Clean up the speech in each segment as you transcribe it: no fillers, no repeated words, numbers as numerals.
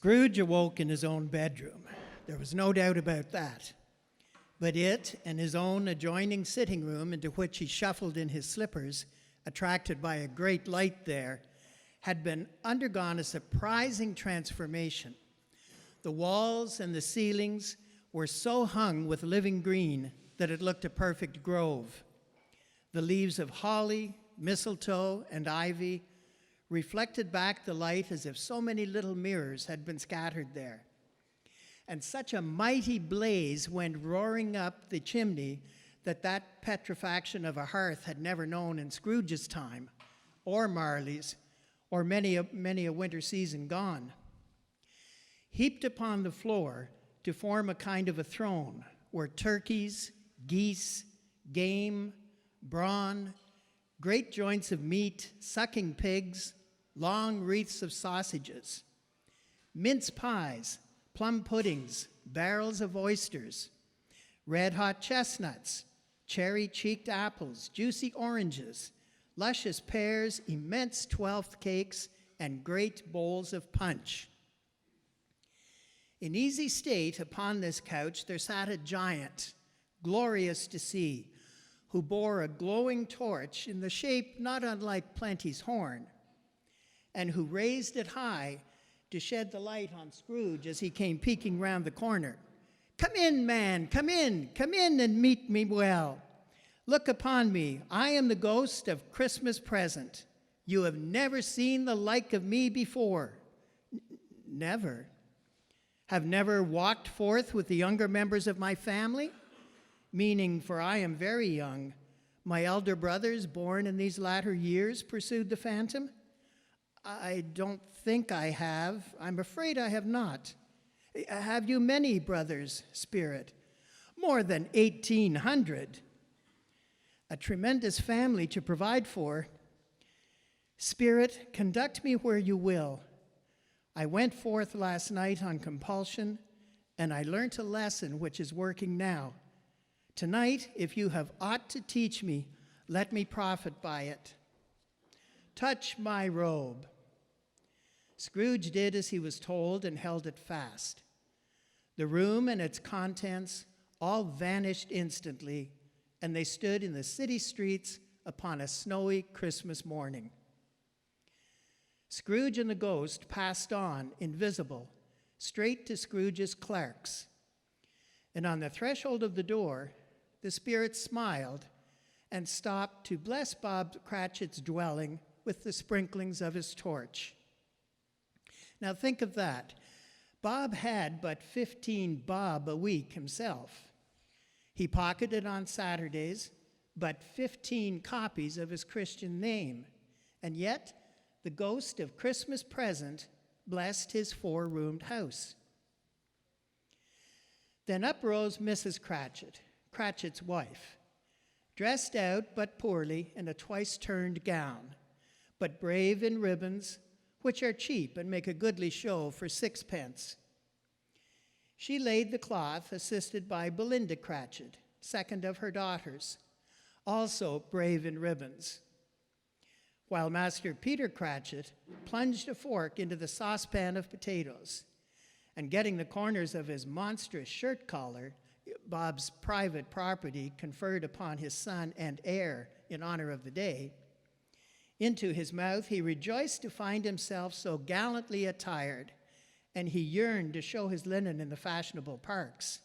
Scrooge awoke in his own bedroom. There was no doubt about that. But it and his own adjoining sitting room, into which he shuffled in his slippers, attracted by a great light there, had been undergone a surprising transformation. The walls and the ceilings were so hung with living green that it looked a perfect grove. The leaves of holly, mistletoe, and ivy reflected back the light as if so many little mirrors had been scattered there. And such a mighty blaze went roaring up the chimney that petrifaction of a hearth had never known in Scrooge's time, or Marley's, or many a winter season gone. Heaped upon the floor to form a kind of a throne were turkeys, geese, game, brawn, great joints of meat, sucking pigs, long wreaths of sausages, mince pies, plum puddings, barrels of oysters, red-hot chestnuts, cherry-cheeked apples, juicy oranges, luscious pears, immense 12th cakes, and great bowls of punch. In easy state upon this couch there sat a giant, glorious to see, who bore a glowing torch in the shape not unlike Plenty's horn, and who raised it high to shed the light on Scrooge as he came peeking round the corner. "Come in, man, come in and meet me well. Look upon me, I am the ghost of Christmas present. You have never seen the like of me before." Never. Have never walked forth with the younger members of my family? Meaning, for I am very young. My elder brothers, born in these latter years, pursued the phantom. I don't think I have. I'm afraid I have not. Have you many brothers, Spirit? More than 1,800. A tremendous family to provide for. Spirit, conduct me where you will. I went forth last night on compulsion, and I learnt a lesson which is working now. Tonight, if you have aught to teach me, let me profit by it. Touch my robe. Scrooge did as he was told and held it fast. The room and its contents all vanished instantly, and they stood in the city streets upon a snowy Christmas morning. Scrooge and the ghost passed on, invisible, straight to Scrooge's clerks. And on the threshold of the door, the spirit smiled and stopped to bless Bob Cratchit's dwelling with the sprinklings of his torch. Now think of that. Bob had but 15 bob a week himself. He pocketed on Saturdays but 15 copies of his Christian name, and yet the ghost of Christmas present blessed his 4-roomed house. Then up rose Mrs. Cratchit, Cratchit's wife, dressed out but poorly in a twice-turned gown, but brave in ribbons, which are cheap and make a goodly show for 6pence. She laid the cloth, assisted by Belinda Cratchit, second of her daughters, also brave in ribbons, while Master Peter Cratchit plunged a fork into the saucepan of potatoes, and getting the corners of his monstrous shirt collar, Bob's private property conferred upon his son and heir in honor of the day, into his mouth, he rejoiced to find himself so gallantly attired, and he yearned to show his linen in the fashionable parks.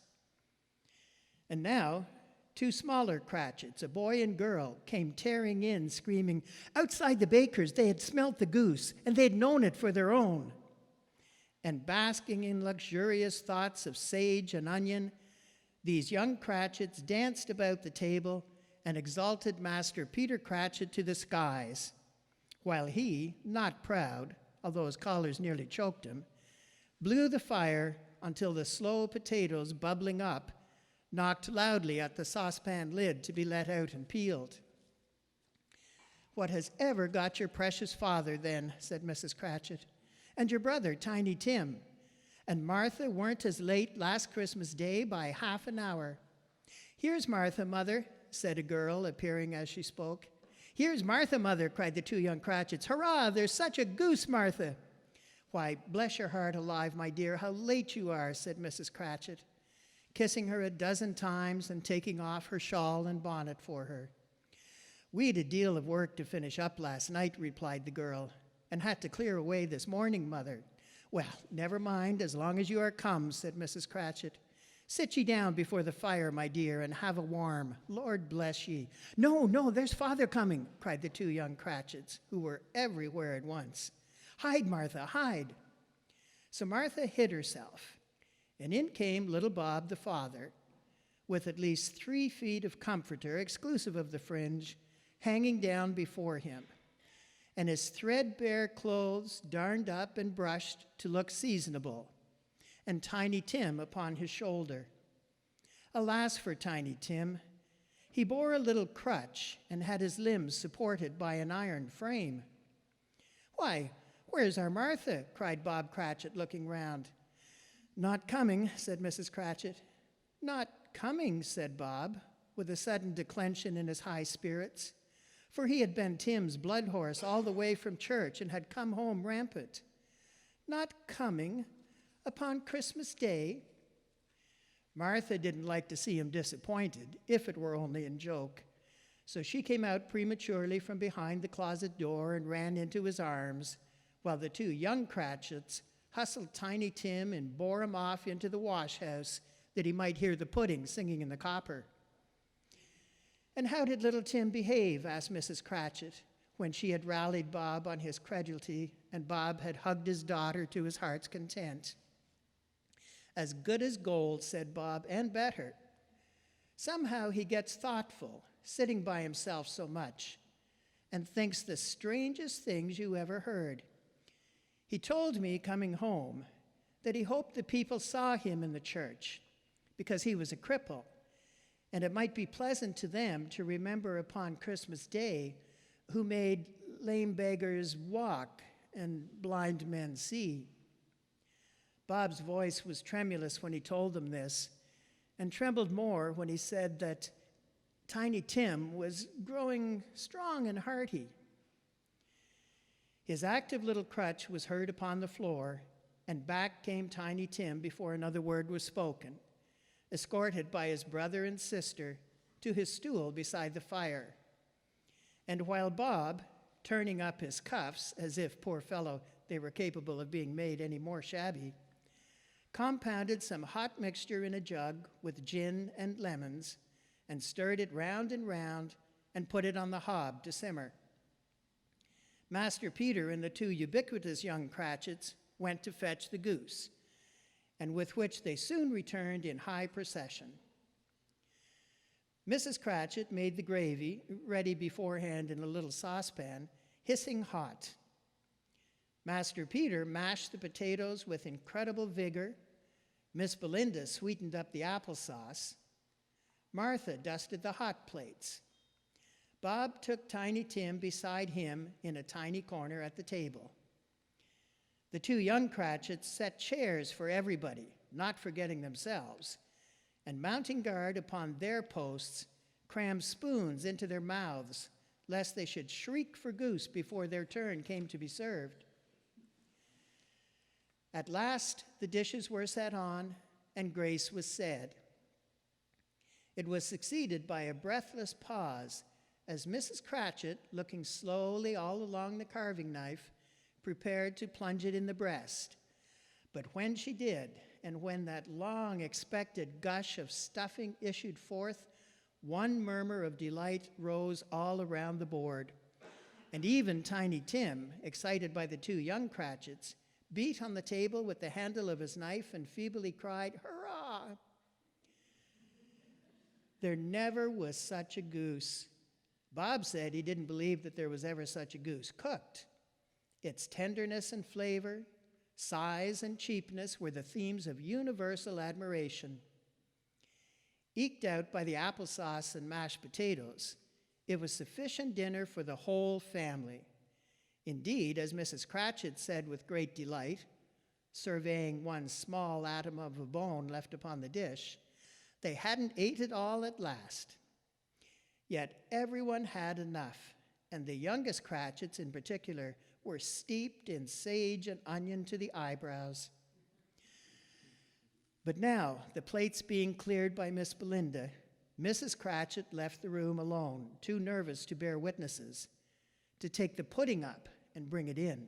And now, 2 smaller Cratchits, a boy and girl, came tearing in, screaming, outside the baker's they had smelt the goose, and they had known it for their own. And basking in luxurious thoughts of sage and onion, these young Cratchits danced about the table and exalted Master Peter Cratchit to the skies, while he, not proud, although his collars nearly choked him, blew the fire until the slow potatoes bubbling up knocked loudly at the saucepan lid to be let out and peeled. "What has ever got your precious father, then?" said Mrs. Cratchit. "And your brother, Tiny Tim? And Martha weren't as late last Christmas Day by half an hour." "Here's Martha, Mother," said a girl, appearing as she spoke. "Here's Martha, Mother," cried the 2 young Cratchits. "Hurrah, there's such a goose, Martha!" "Why, bless your heart alive, my dear, how late you are," said Mrs. Cratchit, kissing her a dozen times and taking off her shawl and bonnet for her. "We'd a deal of work to finish up last night," replied the girl, "and had to clear away this morning, mother." "Well, never mind, as long as you are come," said Mrs. Cratchit. "Sit ye down before the fire, my dear, and have a warm. Lord bless ye." "No, no, there's father coming," cried the two young Cratchits, who were everywhere at once. "Hide, Martha, hide." So Martha hid herself, and in came little Bob the father, with at least 3 feet of comforter, exclusive of the fringe, hanging down before him, and his threadbare clothes darned up and brushed to look seasonable, and Tiny Tim upon his shoulder. Alas for Tiny Tim! He bore a little crutch and had his limbs supported by an iron frame. "Why, where's our Martha?" cried Bob Cratchit, looking round. "Not coming," said Mrs. Cratchit. "Not coming," said Bob, with a sudden declension in his high spirits, for he had been Tim's blood horse all the way from church and had come home rampant. "Not coming upon Christmas Day?" Martha didn't like to see him disappointed, if it were only in joke, so she came out prematurely from behind the closet door and ran into his arms, while the two young Cratchits hustled Tiny Tim and bore him off into the wash house that he might hear the pudding singing in the copper. "And how did little Tim behave?" asked Mrs. Cratchit, when she had rallied Bob on his credulity and Bob had hugged his daughter to his heart's content. "As good as gold," said Bob, "and better. Somehow he gets thoughtful, sitting by himself so much, and thinks the strangest things you ever heard. He told me, coming home, that he hoped the people saw him in the church, because he was a cripple, and it might be pleasant to them to remember upon Christmas Day who made lame beggars walk and blind men see." Bob's voice was tremulous when he told them this, and trembled more when he said that Tiny Tim was growing strong and hearty. His active little crutch was heard upon the floor, and back came Tiny Tim before another word was spoken, escorted by his brother and sister to his stool beside the fire. And while Bob, turning up his cuffs, as if, poor fellow, they were capable of being made any more shabby, compounded some hot mixture in a jug with gin and lemons, and stirred it round and round, and put it on the hob to simmer. Master Peter and the two ubiquitous young Cratchits went to fetch the goose, and with which they soon returned in high procession. Mrs. Cratchit made the gravy, ready beforehand in a little saucepan, hissing hot. Master Peter mashed the potatoes with incredible vigor. Miss Belinda sweetened up the applesauce. Martha dusted the hot plates. Bob took Tiny Tim beside him in a tiny corner at the table. The two young Cratchits set chairs for everybody, not forgetting themselves, and mounting guard upon their posts, crammed spoons into their mouths, lest they should shriek for goose before their turn came to be served. At last, the dishes were set on, and grace was said. It was succeeded by a breathless pause as Mrs. Cratchit, looking slowly all along the carving knife, prepared to plunge it in the breast. But when she did, and when that long-expected gush of stuffing issued forth, one murmur of delight rose all around the board, and even Tiny Tim, excited by the two young Cratchits, beat on the table with the handle of his knife and feebly cried, "Hurrah!" There never was such a goose. Bob said he didn't believe that there was ever such a goose cooked. Its tenderness and flavor, size and cheapness were the themes of universal admiration. Eked out by the applesauce and mashed potatoes, it was sufficient dinner for the whole family. Indeed, as Mrs. Cratchit said with great delight, surveying one small atom of a bone left upon the dish, they hadn't ate it all at last. Yet everyone had enough, and the youngest Cratchits in particular were steeped in sage and onion to the eyebrows. But now, the plates being cleared by Miss Belinda, Mrs. Cratchit left the room alone, too nervous to bear witnesses, to take the pudding up and bring it in.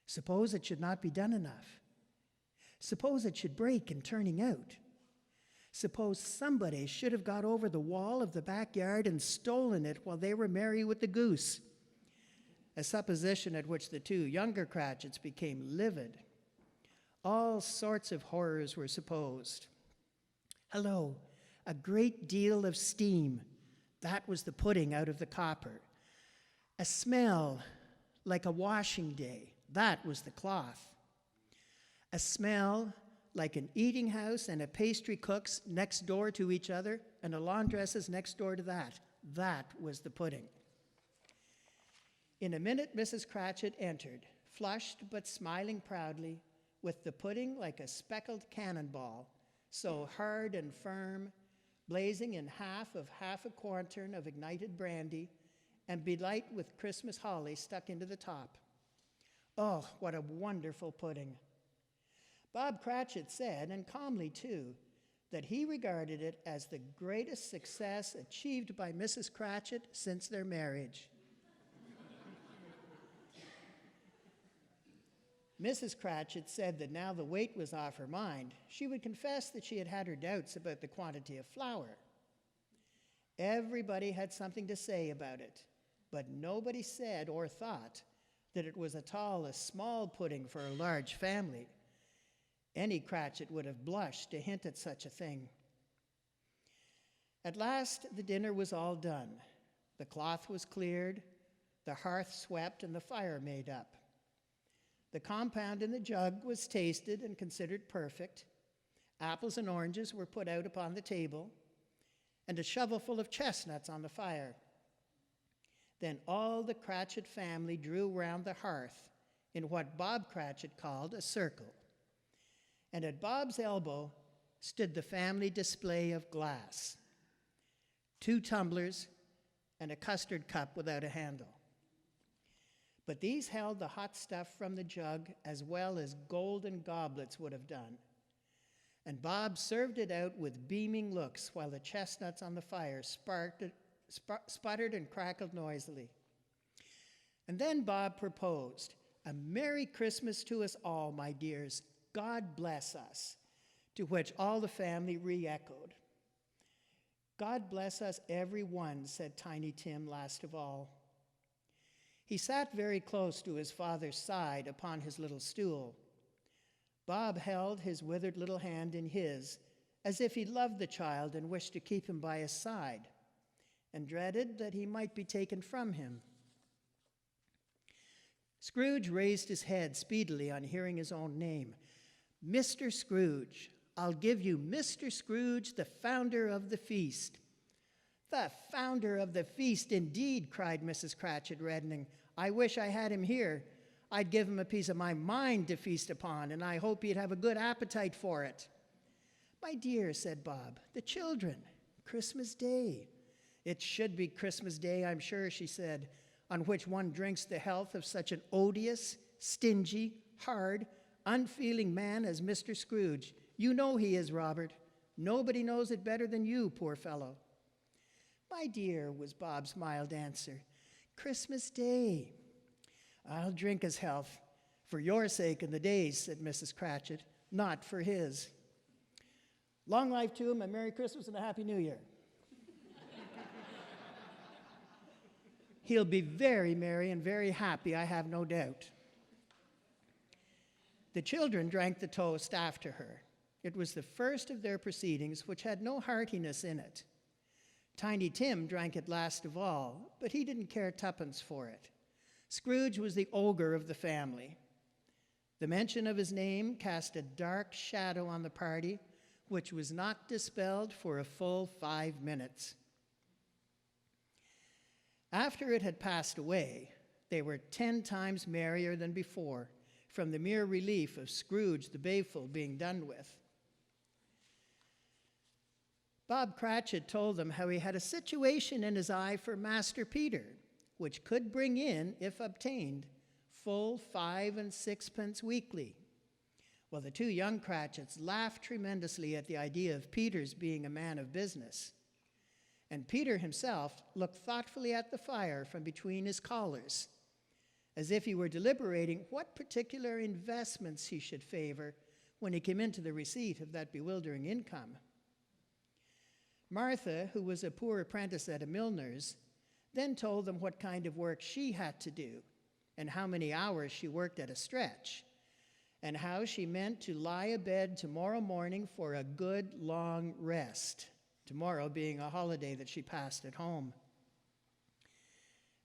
Suppose it should not be done enough. Suppose it should break in turning out. Suppose somebody should have got over the wall of the backyard and stolen it while they were merry with the goose, a supposition at which the two younger Cratchits became livid. All sorts of horrors were supposed. Hello, a great deal of steam. That was the pudding out of the copper. A smell like a washing day. That was the cloth. A smell like an eating house and a pastry cook's next door to each other and a laundress's next door to that. That was the pudding. In a minute, Mrs. Cratchit entered, flushed but smiling proudly, with the pudding like a speckled cannonball, so hard and firm, blazing in half a quartern of ignited brandy, and belight with Christmas holly stuck into the top. Oh, what a wonderful pudding. Bob Cratchit said, and calmly too, that he regarded it as the greatest success achieved by Mrs. Cratchit since their marriage. Mrs. Cratchit said that now the weight was off her mind, she would confess that she had had her doubts about the quantity of flour. Everybody had something to say about it, but nobody said or thought that it was at all a small pudding for a large family. Any Cratchit would have blushed to hint at such a thing. At last, the dinner was all done. The cloth was cleared, the hearth swept, and the fire made up. The compound in the jug was tasted and considered perfect. Apples and oranges were put out upon the table, and a shovelful of chestnuts on the fire. Then all the Cratchit family drew round the hearth in what Bob Cratchit called a circle. And at Bob's elbow stood the family display of glass, 2 tumblers and a custard cup without a handle. But these held the hot stuff from the jug as well as golden goblets would have done. And Bob served it out with beaming looks while the chestnuts on the fire sputtered and crackled noisily. And then Bob proposed, "A Merry Christmas to us all, my dears. God bless us," to which all the family re-echoed. "God bless us, every one," said Tiny Tim last of all. He sat very close to his father's side upon his little stool. Bob held his withered little hand in his, as if he loved the child and wished to keep him by his side, and dreaded that he might be taken from him. Scrooge raised his head speedily on hearing his own name. "Mr. Scrooge. I'll give you Mr. Scrooge, the founder of the feast." "The founder of the feast, indeed," cried Mrs. Cratchit, reddening. "I wish I had him here. I'd give him a piece of my mind to feast upon, and I hope he'd have a good appetite for it." "My dear," said Bob, "the children. Christmas Day." "It should be Christmas Day, I'm sure," she said, "on which one drinks the health of such an odious, stingy, hard, unfeeling man as Mr. Scrooge. You know he is, Robert. Nobody knows it better than you, poor fellow." "My dear," was Bob's mild answer, "Christmas Day." "I'll drink his health, for your sake and the day's," said Mrs. Cratchit, "not for his. Long life to him, a Merry Christmas and a Happy New Year." "He'll be very merry and very happy, I have no doubt." The children drank the toast after her. It was the first of their proceedings which had no heartiness in it. Tiny Tim drank it last of all, but he didn't care tuppence for it. Scrooge was the ogre of the family. The mention of his name cast a dark shadow on the party, which was not dispelled for a full 5 minutes. After it had passed away, they were 10 times merrier than before, from the mere relief of Scrooge the Bayful being done with. Bob Cratchit told them how he had a situation in his eye for Master Peter, which could bring in, if obtained, full 5 and 6 weekly. Well, the two young Cratchits laughed tremendously at the idea of Peter's being a man of business. And Peter himself looked thoughtfully at the fire from between his collars, as if he were deliberating what particular investments he should favor when he came into the receipt of that bewildering income. Martha, who was a poor apprentice at a milliner's, then told them what kind of work she had to do and how many hours she worked at a stretch, and how she meant to lie abed tomorrow morning for a good long rest, tomorrow being a holiday that she passed at home,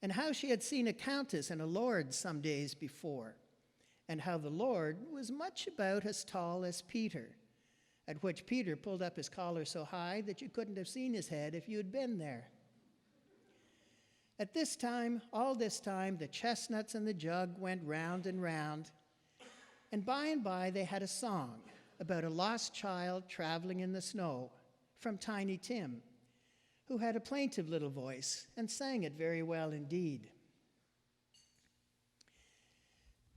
and how she had seen a countess and a lord some days before, and how the lord was much about as tall as Peter, at which Peter pulled up his collar so high that you couldn't have seen his head if you had been there. At this time, all this time, the chestnuts and the jug went round and round, and by they had a song about a lost child traveling in the snow from Tiny Tim, who had a plaintive little voice and sang it very well indeed.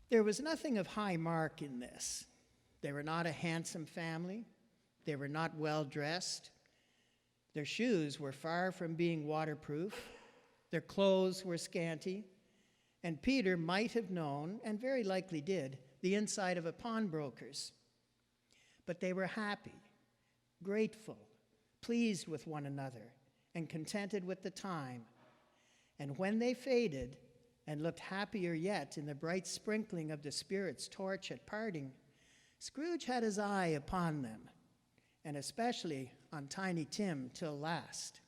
There was nothing of high mark in this. They were not a handsome family. They were not well dressed. Their shoes were far from being waterproof. Their clothes were scanty. And Peter might have known, and very likely did, the inside of a pawnbroker's. But they were happy, grateful, pleased with one another, and contented with the time. And when they faded, and looked happier yet in the bright sprinkling of the Spirit's torch at parting, Scrooge had his eye upon them, and especially on Tiny Tim till last.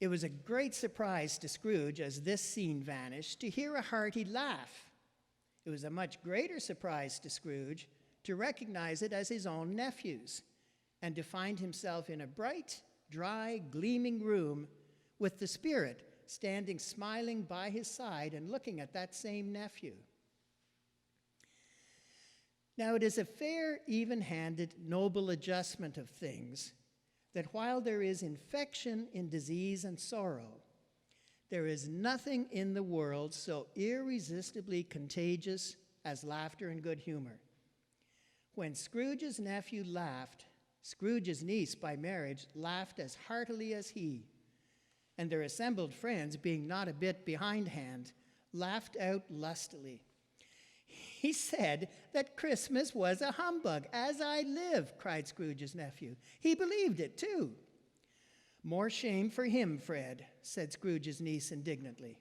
It was a great surprise to Scrooge, as this scene vanished, to hear a hearty laugh. It was a much greater surprise to Scrooge to recognize it as his own nephew's, and to find himself in a bright, dry, gleaming room with the Spirit standing smiling by his side and looking at that same nephew. Now, it is a fair, even-handed, noble adjustment of things that while there is infection in disease and sorrow, there is nothing in the world so irresistibly contagious as laughter and good humor. When Scrooge's nephew laughed, Scrooge's niece by marriage laughed as heartily as he, and their assembled friends, being not a bit behindhand, laughed out lustily. He said that Christmas was a humbug, as I live, cried Scrooge's nephew. He believed it, too. More shame for him, Fred, said Scrooge's niece indignantly.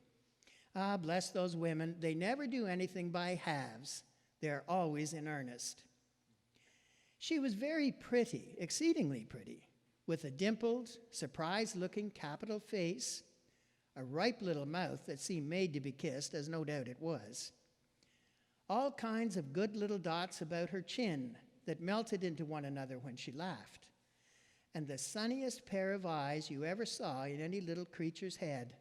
Ah, bless those women. They never do anything by halves. They're always in earnest. She was very pretty, exceedingly pretty, with a dimpled, surprised-looking capital face, a ripe little mouth that seemed made to be kissed, as no doubt it was, all kinds of good little dots about her chin that melted into one another when she laughed, and the sunniest pair of eyes you ever saw in any little creature's head.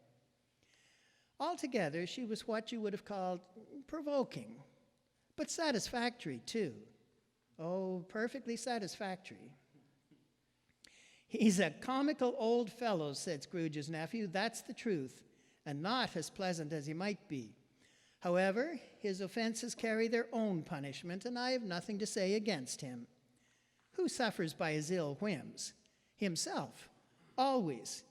Altogether, she was what you would have called provoking, but satisfactory, too. Oh, perfectly satisfactory. He's a comical old fellow, said Scrooge's nephew. That's the truth, and not as pleasant as he might be. However, his offenses carry their own punishment, and I have nothing to say against him. Who suffers by his ill whims? Himself, always.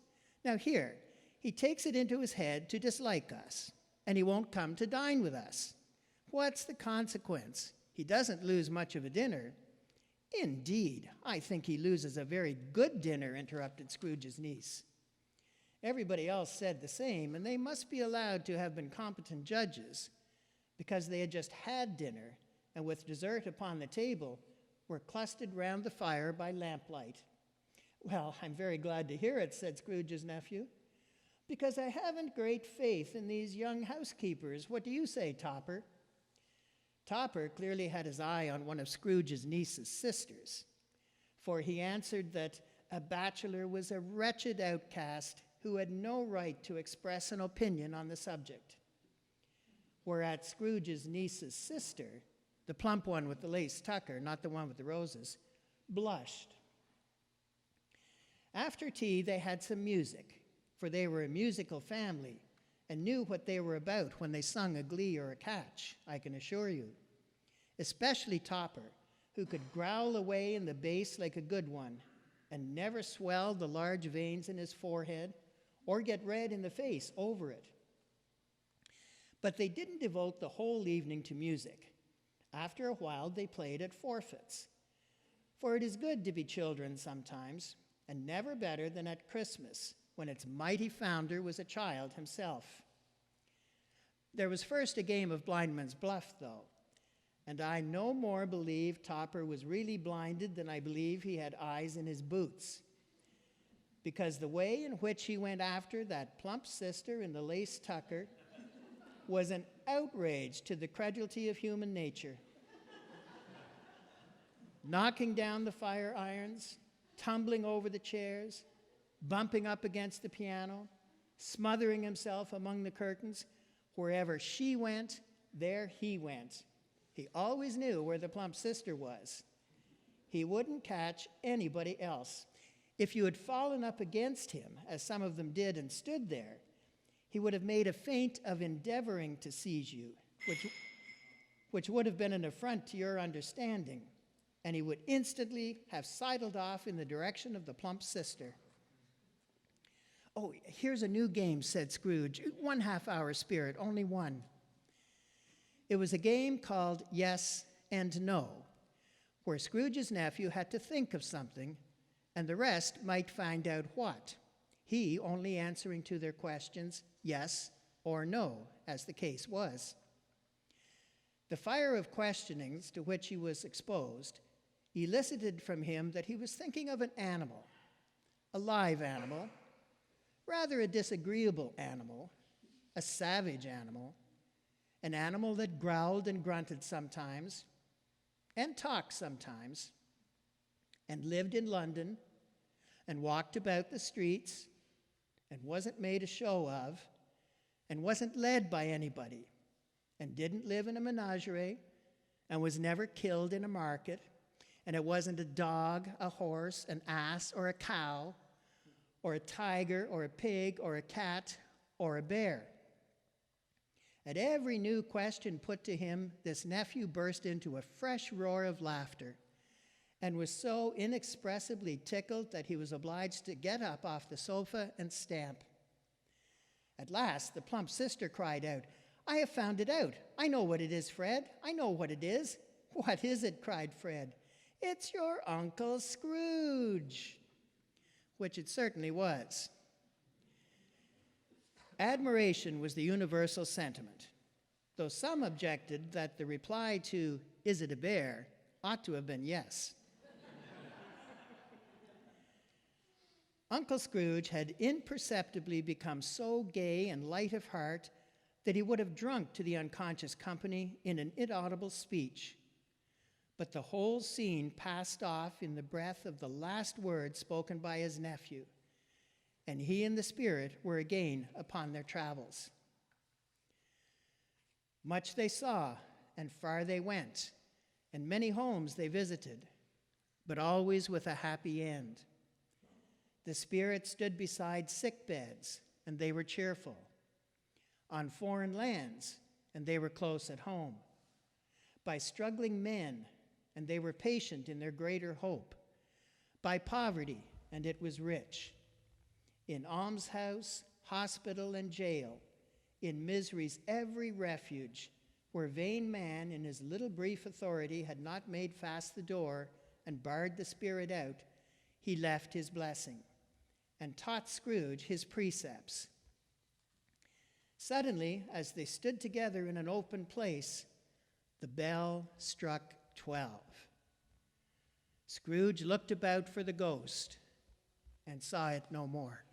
Now here, he takes it into his head to dislike us, and he won't come to dine with us. What's the consequence? He doesn't lose much of a dinner. Indeed, I think he loses a very good dinner, interrupted Scrooge's niece. Everybody else said the same, and they must be allowed to have been competent judges, because they had just had dinner, and with dessert upon the table, were clustered round the fire by lamplight. Well, I'm very glad to hear it, said Scrooge's nephew, because I haven't great faith in these young housekeepers. What do you say, Topper? Topper clearly had his eye on one of Scrooge's niece's sisters, for he answered that a bachelor was a wretched outcast who had no right to express an opinion on the subject. Whereat Scrooge's niece's sister, the plump one with the lace tucker, not the one with the roses, blushed. After tea, they had some music, for they were a musical family, and knew what they were about when they sung a glee or a catch, I can assure you. Especially Topper, who could growl away in the bass like a good one and never swell the large veins in his forehead or get red in the face over it. But they didn't devote the whole evening to music. After a while, they played at forfeits. For it is good to be children sometimes, and never better than at Christmas, when its mighty founder was a child himself. There was first a game of blindman's buff, though, and I no more believe Topper was really blinded than I believe he had eyes in his boots, because the way in which he went after that plump sister in the lace tucker was an outrage to the credulity of human nature. Knocking down the fire irons, tumbling over the chairs, bumping up against the piano, smothering himself among the curtains. Wherever she went, there he went. He always knew where the plump sister was. He wouldn't catch anybody else. If you had fallen up against him, as some of them did and stood there, he would have made a feint of endeavoring to seize you, which would have been an affront to your understanding, and he would instantly have sidled off in the direction of the plump sister. "Oh, here's a new game," said Scrooge. 1/2 hour spirit, only one. It was a game called Yes and No, where Scrooge's nephew had to think of something, and the rest might find out what, he only answering to their questions yes or no, as the case was. The fire of questionings to which he was exposed elicited from him that he was thinking of an animal, a live animal, rather a disagreeable animal, a savage animal, an animal that growled and grunted sometimes, and talked sometimes, and lived in London, and walked about the streets, and wasn't made a show of, and wasn't led by anybody, and didn't live in a menagerie, and was never killed in a market, and it wasn't a dog, a horse, an ass, or a cow, or a tiger, or a pig, or a cat, or a bear. At every new question put to him, this nephew burst into a fresh roar of laughter, and was so inexpressibly tickled that he was obliged to get up off the sofa and stamp. At last, the plump sister cried out, "I have found it out. I know what it is, Fred. I know what it is." "What is it?" cried Fred. "It's your Uncle Scrooge," which it certainly was. Admiration was the universal sentiment, though some objected that the reply to, "Is it a bear?" ought to have been yes. Uncle Scrooge had imperceptibly become so gay and light of heart that he would have drunk to the unconscious company in an inaudible speech. But the whole scene passed off in the breath of the last word spoken by his nephew, and he and the spirit were again upon their travels. Much they saw, and far they went, and many homes they visited, but always with a happy end. The spirit stood beside sick beds, and they were cheerful. On foreign lands, and they were close at home. By struggling men, and they were patient in their greater hope. By poverty, and it was rich. In almshouse, hospital, and jail, in misery's every refuge, where vain man in his little brief authority had not made fast the door and barred the spirit out, he left his blessing, and taught Scrooge his precepts. Suddenly, as they stood together in an open place, the bell struck 12. Scrooge looked about for the ghost and saw it no more.